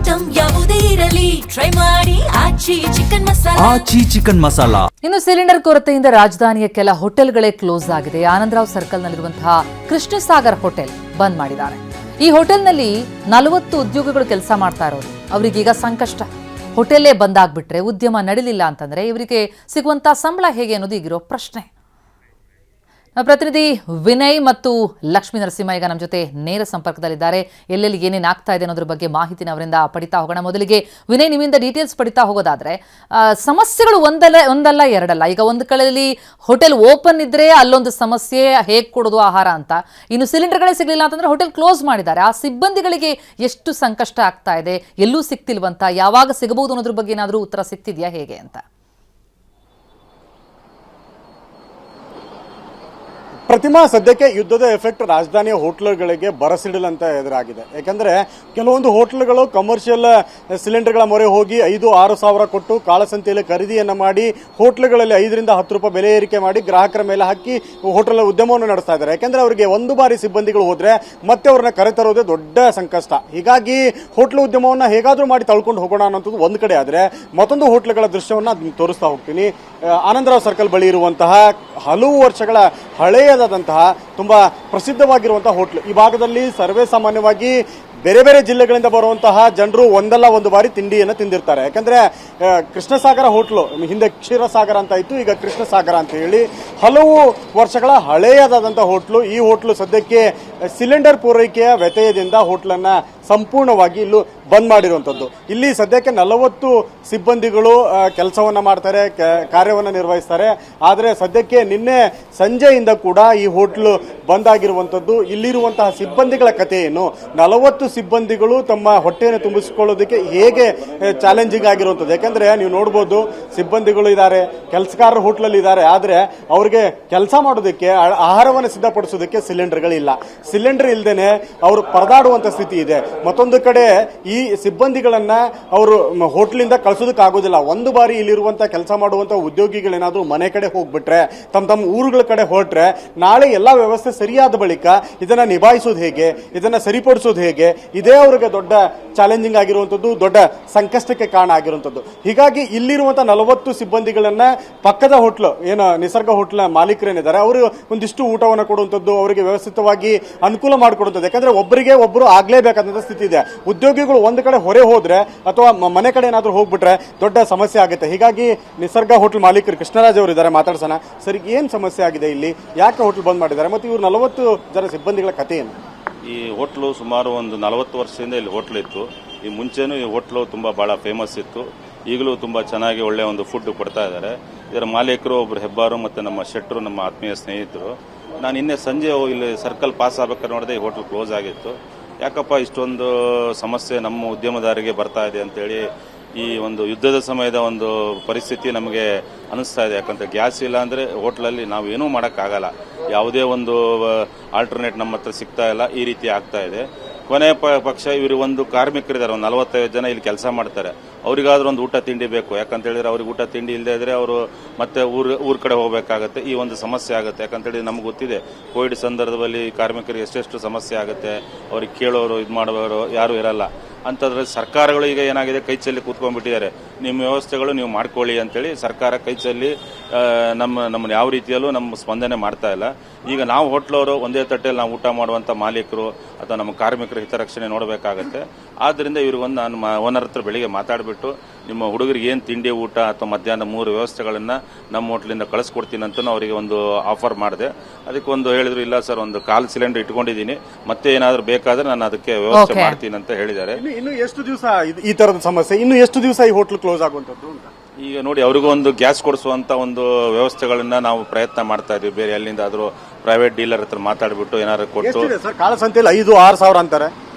Item ಯಾವುದೇ ಇರಲಿ try ಮಾಡಿ ಆಚಿ ಚಿಕನ್ ಮಸಾಲಾ. ಇನ್ನು ಸಿಲಿಂಡರ್ ಕೊರತೆಯಿಂದ ರಾಜಧಾನಿಯ ಕೆಲ ಹೋಟೆಲ್ಗಳೇ ಕ್ಲೋಸ್ ಆಗಿದೆ. ಆನಂದರಾವ್ ಸರ್ಕಲ್ನಲ್ಲಿರುವಂತಹ ಕೃಷ್ಣಸಾಗರ್ ಹೋಟೆಲ್ ಬಂದ್ ಮಾಡಿದ್ದಾರೆ. ಈ ಹೋಟೆಲ್ನಲ್ಲಿ 40 ಉದ್ಯೋಗಿಗಳು ಕೆಲಸ ಮಾಡ್ತಾ ಇರೋರು. ಅವರಿಗೀಗ ಸಂಕಷ್ಟ. ಹೋಟೆಲ್ಲೇ ಬಂದಾಗ್ಬಿಟ್ರೆ, ಉದ್ಯಮ ನಡೀಲಿಲ್ಲ ಅಂತಂದ್ರೆ ಇವರಿಗೆ ಸಿಗುವಂತ ಸಂಬಳ ಹೇಗೆ ಅನ್ನೋದು ಈಗಿರೋ ಪ್ರಶ್ನೆ. ಪ್ರತಿನಿಧಿ ವಿನಯ್ ಮತ್ತು ಲಕ್ಷ್ಮೀ ನರಸಿಂಹ ಈಗ ನಮ್ಮ ಜೊತೆ ನೇರ ಸಂಪರ್ಕದಲ್ಲಿದ್ದಾರೆ. ಎಲ್ಲೆಲ್ಲಿ ಏನೇನು ಆಗ್ತಾ ಇದೆ ಅನ್ನೋದ್ರ ಬಗ್ಗೆ ಮಾಹಿತಿನ ಅವರಿಂದ ಪಡಿತಾ ಹೋಗೋಣ. ಮೊದಲಿಗೆ ವಿನಯ್, ನಿಮ್ಮಿಂದ ಡೀಟೇಲ್ಸ್ ಪಡಿತಾ ಹೋಗೋದಾದ್ರೆ, ಸಮಸ್ಯೆಗಳು ಒಂದಲ್ಲ ಎರಡಲ್ಲ. ಈಗ ಒಂದು ಕಡೆಯಲ್ಲಿ ಹೋಟೆಲ್ ಓಪನ್ ಇದ್ರೆ ಅಲ್ಲೊಂದು ಸಮಸ್ಯೆ, ಹೇಗೆ ಕೊಡೋದು ಆಹಾರ ಅಂತ. ಇನ್ನು ಸಿಲಿಂಡರ್ಗಳೇ ಸಿಗಲಿಲ್ಲ ಅಂತಂದ್ರೆ ಹೋಟೆಲ್ ಕ್ಲೋಸ್ ಮಾಡಿದ್ದಾರೆ. ಆ ಸಿಬ್ಬಂದಿಗಳಿಗೆ ಎಷ್ಟು ಸಂಕಷ್ಟ ಆಗ್ತಾ ಇದೆ, ಎಲ್ಲೂ ಸಿಗ್ತಿಲ್ವಂತ, ಯಾವಾಗ ಸಿಗಬಹುದು ಅನ್ನೋದ್ರ ಬಗ್ಗೆ ಏನಾದರೂ ಉತ್ತರ ಸಿಗ್ತಿದ್ಯಾ ಹೇಗೆ ಅಂತ? ಪ್ರತಿಮಾ, ಸದ್ಯಕ್ಕೆ ಯುದ್ಧದ ಎಫೆಕ್ಟ್ ರಾಜಧಾನಿಯ ಹೋಟ್ಲುಗಳಿಗೆ ಬರಸಿಡಲಂತ ಎದುರಾಗಿದೆ. ಯಾಕಂದ್ರೆ ಕೆಲವೊಂದು ಹೋಟ್ಲುಗಳು ಕಮರ್ಷಿಯಲ್ ಸಿಲಿಂಡರ್ಗಳ ಮೊರೆ ಹೋಗಿ 5-6 ಸಾವಿರ ಕೊಟ್ಟು ಕಾಳಸಂತೆಯಲ್ಲಿ ಖರೀದಿಯನ್ನ ಮಾಡಿ ಹೋಟ್ಲುಗಳಲ್ಲಿ 5ರಿಂದ 10 ರೂಪಾಯಿ ಬೆಲೆ ಏರಿಕೆ ಮಾಡಿ ಗ್ರಾಹಕರ ಮೇಲೆ ಹಾಕಿ ಹೋಟೆಲ್ ಉದ್ಯಮವನ್ನು ನಡೆಸ್ತಾ ಇದ್ದಾರೆ. ಯಾಕಂದ್ರೆ ಅವರಿಗೆ ಒಂದು ಬಾರಿ ಸಿಬ್ಬಂದಿಗಳು ಹೋದ್ರೆ ಮತ್ತೆ ಅವ್ರನ್ನ ಕರೆತರೋದೇ ದೊಡ್ಡ ಸಂಕಷ್ಟ. ಹೀಗಾಗಿ ಹೋಟ್ಲು ಉದ್ಯಮವನ್ನ ಹೇಗಾದ್ರೂ ಮಾಡಿ ತಳ್ಕೊಂಡು ಹೋಗೋಣ ಅನ್ನೋದು ಒಂದು ಕಡೆ ಆದ್ರೆ, ಮತ್ತೊಂದು ಹೋಟ್ಲುಗಳ ದೃಶ್ಯವನ್ನ ತೋರಿಸ್ತಾ ಹೋಗ್ತೀನಿ. ಆನಂದರಾವ್ ಸರ್ಕಲ್ ಬಳಿ ಇರುವಂತಹ ಹಲವು ವರ್ಷಗಳ ಹಳೆಯದಾದಂತಹ ತುಂಬಾ ಪ್ರಸಿದ್ಧವಾಗಿರುವಂತಹ ಹೋಟ್ಲು. ಈ ಭಾಗದಲ್ಲಿ ಸರ್ವೇ ಸಾಮಾನ್ಯವಾಗಿ ಬೇರೆ ಬೇರೆ ಜಿಲ್ಲೆಗಳಿಂದ ಬರುವಂತಹ ಜನರು ಒಂದಲ್ಲ ಒಂದು ಬಾರಿ ತಿಂಡಿಯನ್ನು ತಿಂದಿರ್ತಾರೆ. ಯಾಕಂದ್ರೆ ಕೃಷ್ಣಸಾಗರ ಹೋಟ್ಲು, ಹಿಂದೆ ಕ್ಷೀರಸಾಗರ ಅಂತ ಇತ್ತು, ಈಗ ಕೃಷ್ಣಸಾಗರ ಅಂತ ಹೇಳಿ ಹಲವು ವರ್ಷಗಳ ಹಳೆಯದಾದಂತಹ ಹೋಟ್ಲು. ಈ ಹೋಟ್ಲು ಸದ್ಯಕ್ಕೆ ಸಿಲಿಂಡರ್ ಪೂರೈಕೆಯ ವ್ಯತ್ಯಯದಿಂದ ಹೋಟ್ಲನ್ನ ಸಂಪೂರ್ಣವಾಗಿ ಇಲ್ಲೂ ಬಂದ್ ಮಾಡಿರುವಂಥದ್ದು. ಇಲ್ಲಿ ಸದ್ಯಕ್ಕೆ 40 ಸಿಬ್ಬಂದಿಗಳು ಕೆಲಸವನ್ನ ಮಾಡ್ತಾರೆ, ಕಾರ್ಯವನ್ನು ನಿರ್ವಹಿಸ್ತಾರೆ. ಆದರೆ ಸದ್ಯಕ್ಕೆ ನಿನ್ನೆ ಸಂಜೆಯಿಂದ ಕೂಡ ಈ ಹೋಟ್ಲು ಬಂದ್ ಆಗಿರುವಂಥದ್ದು. ಇಲ್ಲಿರುವಂತಹ ಸಿಬ್ಬಂದಿಗಳ ಕಥೆ ಏನು, 40 ಸಿಬ್ಬಂದಿಗಳು ತಮ್ಮ ಹೊಟ್ಟೆಯನ್ನು ತುಂಬಿಸಿಕೊಳ್ಳೋದಕ್ಕೆ ಹೇಗೆ ಚಾಲೆಂಜಿಂಗ್ ಆಗಿರುವಂಥದ್ದು. ಯಾಕಂದ್ರೆ ನೀವು ನೋಡ್ಬೋದು, ಸಿಬ್ಬಂದಿಗಳು ಇದ್ದಾರೆ, ಕೆಲಸಗಾರರು ಹೋಟ್ಲಲ್ಲಿ ಇದ್ದಾರೆ, ಆದರೆ ಅವ್ರಿಗೆ ಕೆಲಸ ಮಾಡೋದಕ್ಕೆ, ಆಹಾರವನ್ನು ಸಿದ್ಧಪಡಿಸೋದಕ್ಕೆ ಸಿಲಿಂಡರ್ಗಳಿಲ್ಲ. ಸಿಲಿಂಡರ್ ಇಲ್ದೇನೆ ಅವರು ಪರದಾಡುವಂತ ಸ್ಥಿತಿ ಇದೆ. ಮತ್ತೊಂದು ಕಡೆ ಈ ಸಿಬ್ಬಂದಿಗಳನ್ನ ಅವರು ಹೋಟ್ಲಿಂದ ಕಳಿಸೋದಕ್ಕಾಗೋದಿಲ್ಲ. ಒಂದು ಬಾರಿ ಇಲ್ಲಿರುವಂತಹ ಕೆಲಸ ಮಾಡುವಂತ ಉದ್ಯೋಗಿಗಳೇನಾದ್ರೂ ಮನೆ ಕಡೆ ಹೋಗ್ಬಿಟ್ರೆ, ತಮ್ಮ ಊರುಗಳ ಕಡೆ ಹೊರಟ್ರೆ, ನಾಳೆ ಎಲ್ಲಾ ವ್ಯವಸ್ಥೆ ಸರಿಯಾದ ಬಳಿಕ ಇದನ್ನ ನಿಭಾಯಿಸೋದು ಹೇಗೆ, ಇದನ್ನ ಸರಿಪಡಿಸೋದು ಹೇಗೆ, ಇದೇ ಅವ್ರಿಗೆ ದೊಡ್ಡ ಚಾಲೆಂಜಿಂಗ್ ಆಗಿರುವಂತದ್ದು, ದೊಡ್ಡ ಸಂಕಷ್ಟಕ್ಕೆ ಕಾರಣ ಆಗಿರುವಂತದ್ದು. ಹೀಗಾಗಿ ಇಲ್ಲಿರುವಂತಹ 40 ಸಿಬ್ಬಂದಿಗಳನ್ನ ಪಕ್ಕದ ಹೋಟ್ಲು ಏನು ನಿಸರ್ಗ ಹೋಟ್ಲ ಮಾಲೀಕರೇನಿದ್ದಾರೆ ಅವರು ಒಂದಿಷ್ಟು ಊಟವನ್ನು ಕೊಡುವಂಥದ್ದು, ಅವರಿಗೆ ವ್ಯವಸ್ಥಿತವಾಗಿ ಅನುಕೂಲ ಮಾಡಿಕೊಡುವಂಥದ್ದು. ಯಾಕಂದ್ರೆ ಒಬ್ಬರಿಗೆ ಒಬ್ಬರು ಆಗ್ಲೇಬೇಕಾದಂತ ಸ್ಥಿತಿ ಇದೆ. ಉದ್ಯೋಗಿಗಳು ಒಂದು ಕಡೆ ಹೊರೆ ಹೋದ್ರೆ ಅಥವಾ ಮನೆ ಕಡೆ ಏನಾದ್ರೂ ಹೋಗ್ಬಿಟ್ರೆ ದೊಡ್ಡ ಸಮಸ್ಯೆ ಆಗುತ್ತೆ. ಹೀಗಾಗಿ ನಿಸರ್ಗ ಹೋಟೆಲ್ ಮಾಲೀಕರು ಕೃಷ್ಣರಾಜ್ ಅವರು ಇದ್ದಾರೆ, ಮಾತಾಡ್ಸೋಣ. ಸರಿ, ಏನ್ ಸಮಸ್ಯೆ ಆಗಿದೆ ಇಲ್ಲಿ, ಯಾಕೆ ಹೋಟೆಲ್ ಬಂದ್ ಮಾಡಿದ್ದಾರೆ, ಮತ್ತು ಇವರು 40 ಜನ ಸಿಬ್ಬಂದಿಗಳ ಕಥೆ ಏನು? ಈ ಹೋಟ್ಲು ಸುಮಾರು ಒಂದು 40 ವರ್ಷದಿಂದ ಇಲ್ಲಿ ಹೋಟ್ಲ್ ಇತ್ತು. ಈ ಮುಂಚೆನೂ ಈ ಹೋಟ್ಲು ತುಂಬ ಭಾಳ ಫೇಮಸ್ ಇತ್ತು. ಈಗಲೂ ತುಂಬ ಚೆನ್ನಾಗಿ ಒಳ್ಳೆ ಒಂದು ಫುಡ್ ಕೊಡ್ತಾ ಇದ್ದಾರೆ. ಇದರ ಮಾಲೀಕರು ಒಬ್ಬರು ಹೆಬ್ಬಾರು ಮತ್ತು ನಮ್ಮ ಶೆಟ್ಟರು, ನಮ್ಮ ಆತ್ಮೀಯ ಸ್ನೇಹಿತರು. ನಾನು ನಿನ್ನೆ ಸಂಜೆ ಇಲ್ಲಿ ಸರ್ಕಲ್ ಪಾಸ್ ಆಗ್ಬೇಕಾದ್ರೆ ನೋಡಿದೆ ಈ ಹೋಟ್ಲ್ ಕ್ಲೋಸ್ ಆಗಿತ್ತು. ಯಾಕಪ್ಪ ಇಷ್ಟೊಂದು ಸಮಸ್ಯೆ ನಮ್ಮ ಉದ್ಯಮದಾರರಿಗೆ ಬರ್ತಾ ಇದೆ ಅಂತೇಳಿ ಈ ಒಂದು ಯುದ್ಧದ ಸಮಯದ ಒಂದು ಪರಿಸ್ಥಿತಿ ನಮಗೆ ಅನಿಸ್ತಾ ಇದೆ. ಯಾಕಂದರೆ ಗ್ಯಾಸ್ ಇಲ್ಲ ಅಂದರೆ ಹೋಟ್ಲಲ್ಲಿ ನಾವು ಏನೂ ಮಾಡೋಕ್ಕಾಗಲ್ಲ. ಯಾವುದೇ ಒಂದು ಆಲ್ಟರ್ನೇಟ್ ನಮ್ಮ ಹತ್ರ ಸಿಗ್ತಾ ಇಲ್ಲ. ಈ ರೀತಿ ಆಗ್ತಾ ಇದೆ. ಕೊನೆ ಪಕ್ಷ ಇವರು ಒಂದು ಕಾರ್ಮಿಕರಿದ್ದಾರೆ, ಒಂದು 45 ಜನ ಇಲ್ಲಿ ಕೆಲಸ ಮಾಡ್ತಾರೆ. ಅವರಿಗಾದ್ರೂ ಒಂದು ಊಟ ತಿಂಡಿ ಬೇಕು. ಯಾಕಂತ ಹೇಳಿದ್ರೆ ಅವ್ರಿಗೆ ಊಟ ತಿಂಡಿ ಇಲ್ಲದೆ ಇದ್ರೆ ಅವರು ಮತ್ತೆ ಊರ ಕಡೆ ಹೋಗಬೇಕಾಗತ್ತೆ. ಈ ಒಂದು ಸಮಸ್ಯೆ ಆಗುತ್ತೆ. ಯಾಕಂತೇಳಿ ನಮ್ಗೆ ಗೊತ್ತಿದೆ, ಕೋವಿಡ್ ಸಂದರ್ಭದಲ್ಲಿ ಕಾರ್ಮಿಕರಿಗೆ ಎಷ್ಟೆಷ್ಟು ಸಮಸ್ಯೆ ಆಗುತ್ತೆ. ಅವ್ರಿಗೆ ಕೇಳೋರು, ಇದು ಮಾಡೋರು ಯಾರು ಇರಲ್ಲ. ಅಂಥದ್ರಲ್ಲಿ ಸರ್ಕಾರಗಳು ಈಗ ಏನಾಗಿದೆ, ಕೈ ಚೆಲ್ಲಿ ಕೂತ್ಕೊಂಡ್ಬಿಟ್ಟಿದ್ದಾರೆ. ನಿಮ್ಮ ವ್ಯವಸ್ಥೆಗಳು ನೀವು ಮಾಡ್ಕೊಳ್ಳಿ ಅಂತೇಳಿ ಸರ್ಕಾರ ಕೈ ಚೆಲ್ಲಿ ನಮ್ಮನ್ನು ಯಾವ ರೀತಿಯಲ್ಲೂ ನಮ್ಮ ಸ್ಪಂದನೆ ಮಾಡ್ತಾ ಇಲ್ಲ. ಈಗ ನಾವು ಹೋಟ್ಲವರು ಒಂದೇ ತಟ್ಟೆಯಲ್ಲಿ ನಾವು ಊಟ ಮಾಡುವಂಥ ಮಾಲೀಕರು ಅಥವಾ ನಮ್ಮ ಕಾರ್ಮಿಕರ ಹಿತರಕ್ಷಣೆ ನೋಡಬೇಕಾಗತ್ತೆ. ಆದ್ದರಿಂದ ಇವ್ರಿಗೊಂದು ನಾನು ಓನರ್ ಹತ್ರ ಬೆಳಿಗ್ಗೆ ಮಾತಾಡಿಬಿಟ್ಟು, ನಿಮ್ಮ ಹುಡುಗರಿಗೆ ಏನು ತಿಂಡಿ, ಊಟ ಅಥವಾ ಮಧ್ಯಾಹ್ನ 3 ವ್ಯವಸ್ಥೆಗಳನ್ನು ನಮ್ಮ ಹೋಟ್ಲಿಂದ ಕಳಿಸ್ಕೊಡ್ತೀನಿ ಅಂತ ಅವರಿಗೆ ಒಂದು ಆಫರ್ ಮಾಡಿದೆ. ಅದಕ್ಕೆ ಒಂದು ಹೇಳಿದ್ರು, ಇಲ್ಲ ಸರ್, ಒಂದು 1/4 ಸಿಲಿಂಡರ್ ಇಟ್ಕೊಂಡಿದ್ದೀನಿ, ಮತ್ತೆ ಏನಾದರೂ ಬೇಕಾದ್ರೆ ನಾನು ಅದಕ್ಕೆ ವ್ಯವಸ್ಥೆ ಮಾಡ್ತೀನಿ ಅಂತ ಹೇಳಿದ್ದಾರೆ. ಇನ್ನು ಎಷ್ಟು ದಿವಸ ಈ ತರದ ಸಮಸ್ಯೆ, ಇನ್ನು ಎಷ್ಟು ದಿವಸ ಈ ಹೋಟ್ಲು ಕ್ಲೋಸ್ ಆಗುವಂಥದ್ದು? ಈಗ ನೋಡಿ, ಅವ್ರಿಗೂ ಒಂದು ಗ್ಯಾಸ್ ಕೊಡಿಸುವಂತ ಒಂದು ವ್ಯವಸ್ಥೆಗಳನ್ನ ನಾವು ಪ್ರಯತ್ನ ಮಾಡ್ತಾ ಇದೀವಿ. ಬೇರೆ ಎಲ್ಲಿಂದಾದ್ರೂ ಪ್ರೈವೇಟ್ ಡೀಲರ್ ಹತ್ರ ಮಾತಾಡ್ಬಿಟ್ಟು ಏನಾದ್ರು ಕೊಟ್ಟು, ಕಾಳಸಂತೆಯಲ್ಲಿ 5-6 ಸಾವಿರ ಅಂತಾರೆ.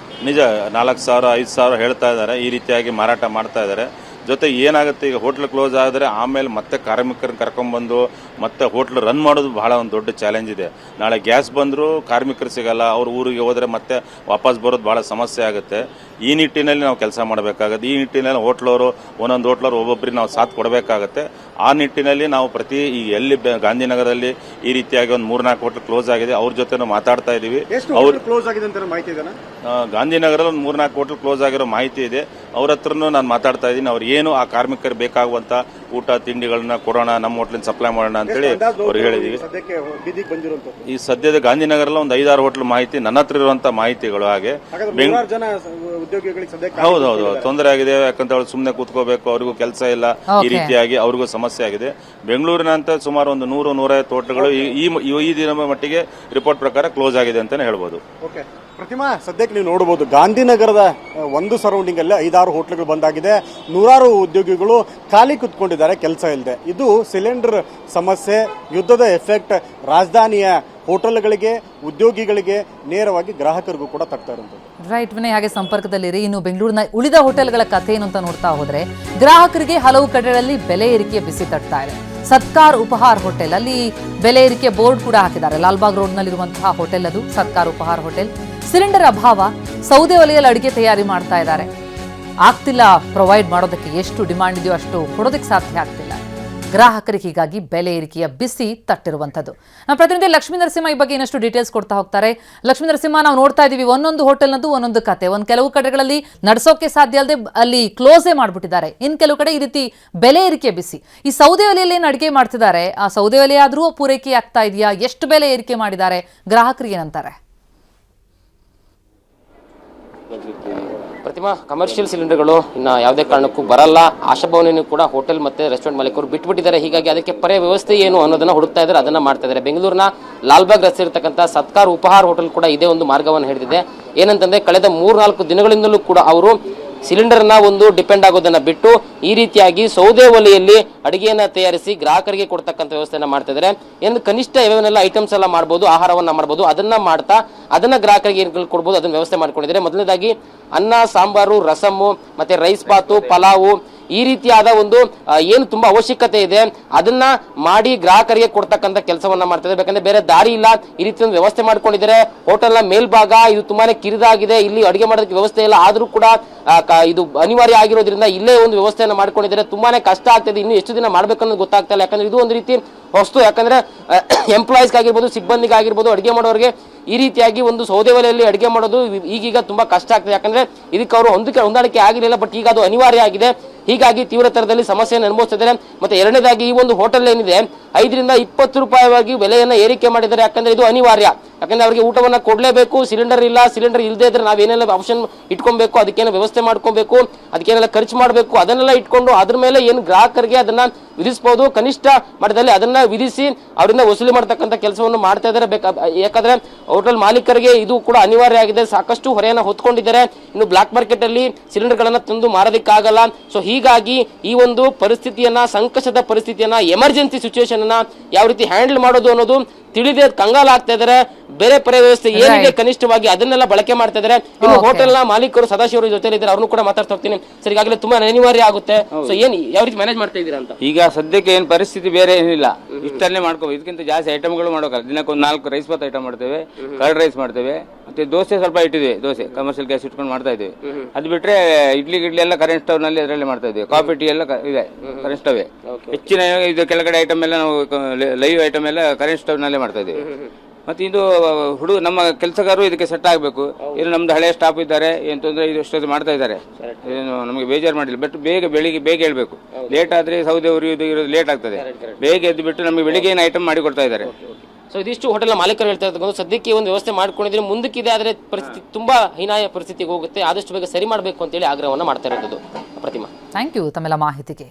ನಿಜ, 4,000-5,000 ಹೇಳ್ತಾ ಇದ್ದಾರೆ. ಈ ರೀತಿಯಾಗಿ ಮಾರಾಟ ಮಾಡ್ತಾ ಇದ್ದಾರೆ. ಜೊತೆ ಏನಾಗುತ್ತೆ, ಈಗ ಹೋಟ್ಲ್ ಕ್ಲೋಸ್ ಆದರೆ ಆಮೇಲೆ ಮತ್ತೆ ಕಾರ್ಮಿಕರನ್ನ ಕರ್ಕೊಂಡ್ಬಂದು ಮತ್ತೆ ಹೋಟ್ಲ್ ರನ್ ಮಾಡೋದು ಬಹಳ ಒಂದು ದೊಡ್ಡ ಚಾಲೆಂಜ್ ಇದೆ. ನಾಳೆ ಗ್ಯಾಸ್ ಬಂದರೂ ಕಾರ್ಮಿಕರು ಸಿಗಲ್ಲ. ಅವ್ರ ಊರಿಗೆ ಹೋದರೆ ಮತ್ತೆ ವಾಪಸ್ ಬರೋದು ಬಹಳ ಸಮಸ್ಯೆ ಆಗುತ್ತೆ. ಈ ನಿಟ್ಟಿನಲ್ಲಿ ನಾವು ಕೆಲಸ ಮಾಡಬೇಕಾಗುತ್ತೆ. ಈ ನಿಟ್ಟಿನಲ್ಲಿ ಹೋಟ್ಲವರು ಒಂದೊಂದು ಹೋಟ್ಲವರು ಒಬ್ಬೊಬ್ಬರಿಗೆ ನಾವು ಸಾಥ್ ಕೊಡಬೇಕಾಗತ್ತೆ. ಆ ನಿಟ್ಟಿನಲ್ಲಿ ನಾವು ಈ ಎಲ್ಲಿ ಗಾಂಧಿನಗರದಲ್ಲಿ ಈ ರೀತಿಯಾಗಿ ಒಂದು 3-4 ಹೋಟ್ಲ್ ಕ್ಲೋಸ್ ಆಗಿದೆ, ಅವ್ರ ಜೊತೆ ನಾವು ಮಾತಾಡ್ತಾ ಇದೀವಿ. ಕ್ಲೋಸ್ ಆಗಿದೆ ಅಂತ ಮಾಹಿತಿ ಇದೆ. ಗಾಂಧಿನಗರಲ್ಲಿ ಒಂದು 3-4 ಹೋಟ್ಲ್ ಕ್ಲೋಸ್ ಆಗಿರೋ ಮಾಹಿತಿ ಇದೆ. ಅವ್ರ ಹತ್ರನೂ ನಾನು ಮಾತಾಡ್ತಾ ಇದ್ದೀನಿ. ಅವ್ರು ಏನು ಆ ಕಾರ್ಮಿಕರು ಬೇಕಾಗುವಂತ ಊಟ ತಿಂಡಿಗಳನ್ನ ಕೊಡೋಣ, ನಮ್ಮ ಹೋಟ್ಲಿನ ಸಪ್ಲೈ ಮಾಡೋಣ ಅಂತೇಳಿ ಅವ್ರಿಗೆ ಹೇಳಿದೀವಿ. ಈ ಸದ್ಯದ ಗಾಂಧಿನಗರಲ್ಲಿ ಒಂದು 5-6 ಹೋಟ್ಲ್ ಮಾಹಿತಿ ನನ್ನ ಹತ್ರ ಇರುವಂತ ಮಾಹಿತಿಗಳು. ಹಾಗೆ ಹೌದೌದು ತೊಂದರೆ ಆಗಿದೆ. ಯಾಕಂತ ಅವ್ರು ಸುಮ್ಮನೆ ಕೂತ್ಕೋಬೇಕು, ಅವ್ರಿಗೂ ಕೆಲಸ ಇಲ್ಲ, ಈ ರೀತಿಯಾಗಿ ಅವ್ರಿಗೂ ಸಮಸ್ಯೆ ಆಗಿದೆ. ಬೆಂಗಳೂರಿನಂತ ಸುಮಾರು ಒಂದು 100-150 ಹೋಟ್ಲ್ಗಳು ಈ ದಿನ ಮಟ್ಟಿಗೆ ರಿಪೋರ್ಟ್ ಪ್ರಕಾರ ಕ್ಲೋಸ್ ಆಗಿದೆ ಅಂತಾನೆ ಹೇಳ್ಬೋದು. ಪ್ರತಿಮಾ, ಸದ್ಯಕ್ಕೆ ನೀವು ನೋಡಬಹುದು ಗಾಂಧಿನಗರದ ಒಂದು ಸರೌಂಡಿಂಗ್ ಅಲ್ಲೇ 5-6 ಹೋಟ್ಲ್ಗಳು ಬಂದಾಗಿದೆ. 100 ಉದ್ಯೋಗಿಗಳು ಖಾಲಿ ಕುತ್ಕೊಂಡಿದ್ದಾರೆ, ಕೆಲಸ ಇಲ್ಲದೆ. ಇದು ಸಿಲಿಂಡರ್ ಸಮಸ್ಯೆ, ಯುದ್ಧದ ಎಫೆಕ್ಟ್ ರಾಜಧಾನಿಯ ಹೋಟೆಲ್ಗಳಿಗೆ, ಉದ್ಯೋಗಿಗಳಿಗೆ, ನೇರವಾಗಿ ಗ್ರಾಹಕರಿಗೂ ಕೂಡ ತಗ್ತಾ ಇರುವಂಥದ್ದು. ರೈಟ್ ವಿನಯ್, ಹಾಗೆ ಸಂಪರ್ಕದಲ್ಲಿರಿ. ಇನ್ನು ಬೆಂಗಳೂರಿನ ಉಳಿದ ಹೋಟೆಲ್ಗಳ ಕಥೆ ಏನು ಅಂತ ನೋಡ್ತಾ ಹೋದ್ರೆ, ಗ್ರಾಹಕರಿಗೆ ಹಲವು ಕಡೆಗಳಲ್ಲಿ ಬೆಲೆ ಏರಿಕೆ ಬಿಸಿ ತಟ್ತಾ ಇದೆ. ಸತ್ಕಾರ್ ಉಪಹಾರ್ ಹೋಟೆಲ್ ಅಲ್ಲಿ ಬೆಲೆ ಏರಿಕೆ ಬೋರ್ಡ್ ಕೂಡ ಹಾಕಿದ್ದಾರೆ. ಲಾಲ್ಬಾಗ್ ರೋಡ್ ನಲ್ಲಿರುವಂತಹ ಹೋಟೆಲ್ ಅದು ಸತ್ಕಾರ್ ಉಪಹಾರ್ ಹೋಟೆಲ್. ಸಿಲಿಂಡರ್ ಅಭಾವ, ಸೌದೆ ಒಲೆಯಲ್ಲಿ ಅಡುಗೆ ತಯಾರಿ ಮಾಡ್ತಾ ಇದ್ದಾರೆ, ಆಗ್ತಿಲ್ಲ ಪ್ರೊವೈಡ್ ಮಾಡೋದಕ್ಕೆ. ಎಷ್ಟು ಡಿಮಾಂಡ್ ಇದೆಯೋ ಅಷ್ಟು ಕೊಡೋದಕ್ಕೆ ಸಾಧ್ಯ ಆಗ್ತಿಲ್ಲ. ಗ್ರಾಹಕರಿಗೆ ಹೀಗಾಗಿ ಬೆಲೆ ಏರಿಕೆಯ ಬಿಸಿ ತಟ್ಟಿರುವಂಥದ್ದು. ನಮ್ಮ ಪ್ರತಿನಿಧಿ ಲಕ್ಷ್ಮೀ ನರಸಿಂಹ ಈ ಬಗ್ಗೆ ಇನ್ನಷ್ಟು ಡೀಟೇಲ್ಸ್ ಕೊಡ್ತಾ ಹೋಗ್ತಾರೆ. ಲಕ್ಷ್ಮೀ ನರಸಿಂಹ, ನಾವು ನೋಡ್ತಾ ಇದೀವಿ ಒಂದೊಂದು ಹೋಟೆಲ್ನದ್ದು ಒಂದೊಂದು ಕತೆ. ಕೆಲವು ಕಡೆಗಳಲ್ಲಿ ನಡೆಸೋಕೆ ಸಾಧ್ಯ ಅಲ್ಲದೆ ಅಲ್ಲಿ ಕ್ಲೋಸೇ ಮಾಡ್ಬಿಟ್ಟಿದ್ದಾರೆ. ಇನ್ನು ಕೆಲವು ಕಡೆ ಈ ರೀತಿ ಬೆಲೆ ಏರಿಕೆ ಬಿಸಿ. ಈ ಸೌದೆ ಒಲೆಯಲ್ಲಿ ಏನು ಅಡುಗೆ ಮಾಡ್ತಿದ್ದಾರೆ, ಆ ಸೌದೆ ಒಲೆ ಆದರೂ ಪೂರೈಕೆ ಆಗ್ತಾ ಇದೆಯಾ? ಎಷ್ಟು ಬೆಲೆ ಏರಿಕೆ ಮಾಡಿದ್ದಾರೆ? ಗ್ರಾಹಕರಿಗೆ ಏನಂತಾರೆ? ಪ್ರತಿಮಾ, ಕಮರ್ಷಿಯಲ್ ಸಿಲಿಂಡರ್ಗಳು ಇನ್ನು ಯಾವುದೇ ಕಾರಣಕ್ಕೂ ಬರಲ್ಲ. ಆಶಾಭವನನ್ನು ಕೂಡ ಹೋಟೆಲ್ ಮತ್ತು ರೆಸ್ಟೋರೆಂಟ್ ಮಾಲೀಕರು ಬಿಟ್ಬಿಟ್ಟಿದ್ದಾರೆ. ಹೀಗಾಗಿ ಅದಕ್ಕೆ ಪರ್ಯಾಯ ವ್ಯವಸ್ಥೆ ಏನು ಅನ್ನೋದನ್ನ ಹುಡುಕ್ತಾ ಇದ್ದಾರೆ, ಅದನ್ನ ಮಾಡ್ತಾ ಇದ್ದಾರೆ. ಬೆಂಗಳೂರಿನ ಲಾಲ್ಬಾಗ್ ರಸ್ತೆ ಇರತಕ್ಕಂಥ ಸತ್ಕಾರ್ ಉಪಹಾರ್ ಹೋಟೆಲ್ ಕೂಡ ಇದೇ ಒಂದು ಮಾರ್ಗವನ್ನು ಹಿಡಿದಿದೆ. ಏನಂತಂದ್ರೆ, ಕಳೆದ 3-4 ದಿನಗಳಿಂದಲೂ ಕೂಡ ಅವರು ಸಿಲಿಂಡರ್ನ ಒಂದು ಡಿಪೆಂಡ್ ಆಗೋದನ್ನ ಬಿಟ್ಟು ಈ ರೀತಿಯಾಗಿ ಸೌದೆ ಒಲೆಯಲ್ಲಿ ಅಡುಗೆಯನ್ನ ತಯಾರಿಸಿ ಗ್ರಾಹಕರಿಗೆ ಕೊಡ್ತಕ್ಕಂಥ ವ್ಯವಸ್ಥೆಯನ್ನ ಮಾಡ್ತಾ ಇದ್ದಾರೆ. ಎಂದು ಕನಿಷ್ಠ ಏನೇನೆಲ್ಲ ಐಟಮ್ಸ್ ಎಲ್ಲ ಮಾಡ್ಬೋದು, ಆಹಾರವನ್ನ ಮಾಡ್ಬೋದು, ಅದನ್ನ ಮಾಡ್ತಾ ಅದನ್ನ ಗ್ರಾಹಕರಿಗೆ ಏನು ಕೊಡ್ಬೋದು ಅದನ್ನ ವ್ಯವಸ್ಥೆ ಮಾಡ್ಕೊಂಡಿದ್ದಾರೆ. ಮೊದಲನೇದಾಗಿ ಅನ್ನ, ಸಾಂಬಾರು, ರಸಮ್ಮು, ಮತ್ತೆ ರೈಸ್ ಬಾತು, ಪಲಾವು, ಈ ರೀತಿಯಾದ ಒಂದು ಏನು ತುಂಬಾ ಅವಶ್ಯಕತೆ ಇದೆ ಅದನ್ನ ಮಾಡಿ ಗ್ರಾಹಕರಿಗೆ ಕೊಡ್ತಕ್ಕಂಥ ಕೆಲಸವನ್ನ ಮಾಡ್ತಾರೆ. ಬೇಕಂದ್ರೆ ಬೇರೆ ದಾರಿ ಇಲ್ಲ, ಈ ರೀತಿ ಒಂದು ವ್ಯವಸ್ಥೆ ಮಾಡ್ಕೊಂಡಿದ್ದಾರೆ. ಹೋಟೆಲ್ನ ಮೇಲ್ಭಾಗ ಇದು ತುಂಬಾನೇ ಕಿರಿದಾಗಿದೆ, ಇಲ್ಲಿ ಅಡುಗೆ ಮಾಡೋದಕ್ಕೆ ವ್ಯವಸ್ಥೆ ಇಲ್ಲ. ಆದ್ರೂ ಕೂಡ ಇದು ಅನಿವಾರ್ಯ ಆಗಿರೋದ್ರಿಂದ ಇಲ್ಲೇ ಒಂದು ವ್ಯವಸ್ಥೆಯನ್ನ ಮಾಡ್ಕೊಂಡಿದ್ದಾರೆ. ತುಂಬಾನೇ ಕಷ್ಟ ಆಗ್ತದೆ, ಇನ್ನು ಎಷ್ಟು ದಿನ ಮಾಡ್ಬೇಕನ್ನೋದು ಗೊತ್ತಾಗ್ತಾ ಇಲ್ಲ. ಯಾಕಂದ್ರೆ ಇದು ಒಂದು ರೀತಿ ಹೊಸ್ತು. ಯಾಕಂದ್ರೆ ಎಂಪ್ಲಾಯೀಸ್ಗಾಗಿರ್ಬೋದು, ಸಿಬ್ಬಂದಿಗಾಗಿರ್ಬೋದು, ಅಡುಗೆ ಮಾಡೋರಿಗೆ ಈ ರೀತಿಯಾಗಿ ಒಂದು ಸೌದೆ ಒಲೆಯಲ್ಲಿ ಅಡುಗೆ ಮಾಡೋದು ಈಗೀಗ ತುಂಬಾ ಕಷ್ಟ ಆಗ್ತದೆ. ಯಾಕಂದ್ರೆ ಇದಕ್ಕೆ ಅವರು ಹೊಂದಾಣಿಕೆ ಆಗಿರಲಿಲ್ಲ, ಬಟ್ ಈಗ ಅದು ಅನಿವಾರ್ಯ ಆಗಿದೆ. ಹೀಗಾಗಿ ತೀವ್ರ ತರದಲ್ಲಿ ಸಮಸ್ಯೆಯನ್ನು ಅನುಭವಿಸ್ತಿದ್ದಾರೆ. ಮತ್ತೆ ಎರಡನೇದಾಗಿ ಈ ಒಂದು ಹೋಟೆಲ್ ಏನಿದೆ 5ರಿಂದ 20 ರೂಪಾಯಿವಾಗಿ ಬೆಲೆಯನ್ನ ಏರಿಕೆ ಮಾಡಿದ್ದಾರೆ. ಯಾಕಂದ್ರೆ ಇದು ಅನಿವಾರ್ಯ. ಯಾಕಂದ್ರೆ ಅವರಿಗೆ ಊಟವನ್ನ ಕೊಡ್ಲೇಬೇಕು. ಸಿಲಿಂಡರ್ ಇಲ್ಲ, ಸಿಲಿಂಡರ್ ಇಲ್ಲದೆ ಇದ್ರೆ ನಾವೇನೆಲ್ಲ ಆಪ್ಷನ್ ಇಟ್ಕೊಬೇಕು, ಅದಕ್ಕೇನೋ ವ್ಯವಸ್ಥೆ ಮಾಡ್ಕೊಬೇಕು, ಅದಕ್ಕೇನೆಲ್ಲ ಖರ್ಚು ಮಾಡಬೇಕು, ಅದನ್ನೆಲ್ಲ ಇಟ್ಕೊಂಡು ಅದ್ರ ಮೇಲೆ ಏನು ಗ್ರಾಹಕರಿಗೆ ಅದನ್ನ ವಿಧಿಸಬಹುದು, ಕನಿಷ್ಠ ಮಟ್ಟದಲ್ಲಿ ಅದನ್ನ ವಿಧಿಸಿ ಅವರಿಂದ ವಸೂಲಿ ಮಾಡ್ತಕ್ಕಂಥ ಕೆಲಸವನ್ನು ಮಾಡ್ತಾ ಇದ್ದಾರೆ. ಯಾಕಂದ್ರೆ ಹೋಟೆಲ್ ಮಾಲೀಕರಿಗೆ ಇದು ಕೂಡ ಅನಿವಾರ್ಯ ಆಗಿದೆ. ಸಾಕಷ್ಟು ಹೊರೆಯನ್ನ ಹೊತ್ಕೊಂಡಿದ್ದಾರೆ. ಇನ್ನು ಬ್ಲಾಕ್ ಮಾರ್ಕೆಟ್ ಅಲ್ಲಿ ಸಿಲಿಂಡರ್ ಗಳನ್ನ ತಂದು ಮಾರೋದಕ್ಕಾಗಲ್ಲ. ಸೊ ಹೀಗಾಗಿ ಈ ಒಂದು ಪರಿಸ್ಥಿತಿಯನ್ನ, ಸಂಕಷ್ಟದ ಪರಿಸ್ಥಿತಿಯನ್ನ, ಎಮರ್ಜೆನ್ಸಿ ಸಿಚುವೇಶನ್ ಅನ್ನ ಯಾವ ರೀತಿ ಹ್ಯಾಂಡಲ್ ಮಾಡೋದು ಅನ್ನೋದು ತಿಳಿದೇ ಕಂಗಾಲಾಗ್ತಾ ಇದ್ದಾರೆ. ಬೇರೆ ಪರ್ಯಾಯ ವ್ಯವಸ್ಥೆ ಏನಿದೆ ಕನಿಷ್ಠವಾಗಿ ಅದನ್ನೆಲ್ಲ ಬಳಕೆ ಮಾಡ್ತಾ ಇದ್ದಾರೆ. ಇನ್ನು ಹೋಟೆಲ್ ನ ಮಾಲೀಕರು ಸದಾಶಿವರು ಜೊತೆ ಇದ್ದಾರೆ, ಅವ್ರನ್ನು ಕೂಡ ಮಾತಾಡ್ತಾ ಹೋಗ್ತೀನಿ. ಸರ್, ಈಗಾಗಲೇ ತುಂಬಾ ಅನಿವಾರ್ಯ ಆಗುತ್ತೆ. ಸೊ ಏನ್ ಯಾವ ರೀತಿ ಮ್ಯಾನೇಜ್ ಮಾಡ್ತಾ ಇದ್ದೀರಾ ಅಂತ? ಈಗ ಸದ್ಯಕ್ಕೆ ಏನ್ ಪರಿಸ್ಥಿತಿ ಬೇರೆ ಏನಿಲ್ಲ, ಇಷ್ಟನ್ನೇ ಮಾಡ್ಕೋಬಹುದು. ಇದಕ್ಕಿಂತ ಜಾಸ್ತಿ ಐಟಮ್ಗಳು ಮಾಡೋಕಲ್ಲ. ದಿನಕ್ಕೆ ಒಂದು 4 ರೈಸ್ ಬಾತ್ ಐಟಮ್ ಮಾಡ್ತೇವೆ, ಕರ್ಡ್ ರೈಸ್ ಮಾಡ್ತೇವೆ, ಮತ್ತೆ ದೋಸೆ ಸ್ವಲ್ಪ ಇಟ್ಟಿದ್ವಿ. ದೋಸೆ ಕಮರ್ಷಿಯಲ್ ಗ್ಯಾಸ್ ಇಟ್ಕೊಂಡು ಮಾಡ್ತಾ ಇದ್ದೀವಿ. ಅದು ಬಿಟ್ರೆ ಇಡ್ಲಿ ಎಲ್ಲ ಕರೆಂಟ್ ಸ್ಟವ್ ನಲ್ಲಿ ಅದರಲ್ಲಿ ಮಾಡ್ತಾ ಇದ್ದೀವಿ. ಕಾಫಿ ಟೀ ಎಲ್ಲ ಇದೆ ಕರೆಂಟ್ ಸ್ಟವ್. ಹೆಚ್ಚಿನ ಇದು ಕೆಳಗಡೆ ಐಟಮ್ ಎಲ್ಲ ನಾವು ಲೈವ್ ಐಟಮ್ ಎಲ್ಲ ಕರೆಂಟ್ ಸ್ಟವ್ ನಲ್ಲೇ ಮಾಡ್ತಾ ಇದ್ದೀವಿ. ಮತ್ತೆ ಇದು ನಮ್ಮ ಕೆಲಸಗಾರರು ಇದಕ್ಕೆ ಸೆಟ್ ಆಗಬೇಕು. ಏನು ನಮ್ದು ಹಳೆ ಸ್ಟಾಫ್ ಇದ್ದಾರೆ, ಏನು ತೊಂದರೆ ಇದು ಅಷ್ಟೊಂದು ಮಾಡ್ತಾ ಇದ್ದಾರೆ, ಏನು ನಮಗೆ ಬೇಜಾರು ಮಾಡಿಲ್ಲ. ಬಟ್ ಬೆಳಿಗ್ಗೆ ಬೇಗ ಹೇಳ್ಬೇಕು. ಲೇಟ್ ಆದ್ರೆ ಸೌದೆ ಉರಿಯೋದು ಇರೋದು ಲೇಟ್ ಆಗ್ತದೆ. ಬೇಗ ಎದ್ದು ಬಿಟ್ಟು ನಮಗೆ ಬೆಳಿಗ್ಗೆ ಏನು ಐಟಮ್ ಮಾಡಿ ಕೊಡ್ತಾ ಇದ್ದಾರೆ. ಸೊ ಇದಿಷ್ಟು ಹೋಟೆಲ್ ಮಾಲೀಕರು ಹೇಳ್ತಾ ಇರ್ತಕ್ಕಂಥ. ಸದ್ಯಕ್ಕೆ ಒಂದು ವ್ಯವಸ್ಥೆ ಮಾಡ್ಕೊಂಡಿದ್ರೆ ಮುಂದಕ್ಕಿದೆ, ಆದರೆ ಪರಿಸ್ಥಿತಿ ತುಂಬಾ ಹೀನಾಯ ಪರಿಸ್ಥಿತಿಗೆ ಹೋಗುತ್ತೆ. ಆದಷ್ಟು ಬೇಗ ಸರಿ ಮಾಡಬೇಕು ಅಂತೇಳಿ ಆಗ್ರಹವನ್ನ ಮಾಡ್ತಾ ಇರೋದು. ಪ್ರತಿಮಾ, ಥ್ಯಾಂಕ್ ಯು ತಮ್ಮೆಲ್ಲ ಮಾಹಿತಿಗೆ.